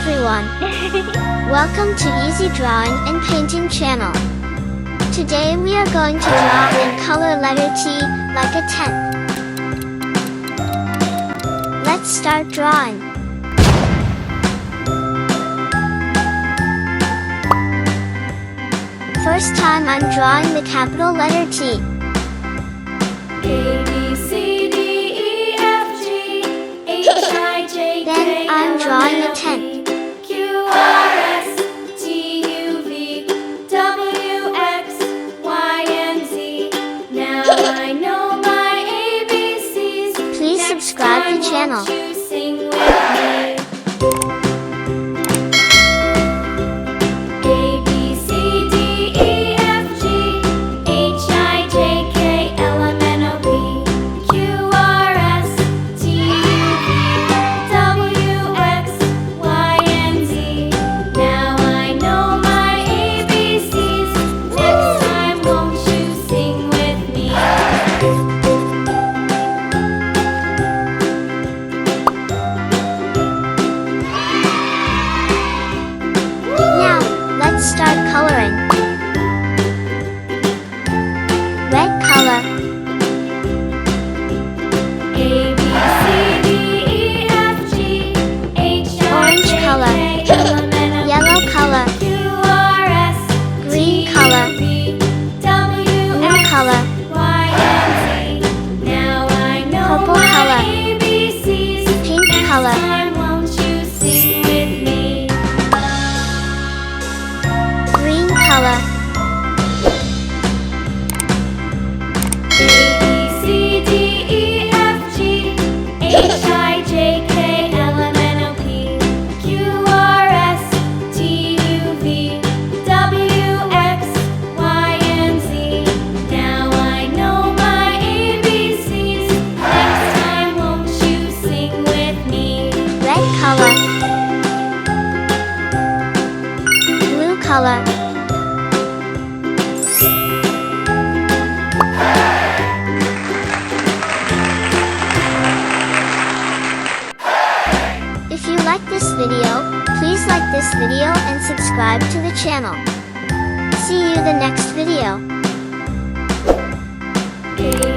everyone! Welcome to Easy Drawing and Painting channel. Today we are going to draw and color letter T like a tent. Let's start drawing. First time I'm drawing the capital letter T. A, B, C, D, E, F, G, H, I, J, K, Then I'm drawing a tent. Q, R, S, T, U, V, W, X, Y, and Z. Now I know my ABCs. Please subscribe the channel. Won't you sing with me? A, B, C, D, E, F, G, H, I, J, K, L, M, N, O, P, Q, R, S, T, U, V, W, X, Y, and Z. Now I know my ABCs. Next time, won't you sing with me? Now, let's start coloring. Red color, A, B, C, D, E, F, G, H, I, Orange J, color. K, L, M, N, O, P, yellow color, Q, R, S, green T, color, U, V, W, blue X, color, Y, and Z. Now I know Purple my color. ABCs. Pink Next color. time, won't you sing with me? green color, A, B, C, D, E, F, G, H, I, J, K, L, M, N, O, P, Q, R, S, T, U, V, W, X, Y, and Z. Now I know my ABCs. Next time, won't you sing with me? red color, blue color, If you like this video, please like this video and subscribe to the channel. See you the next video. A,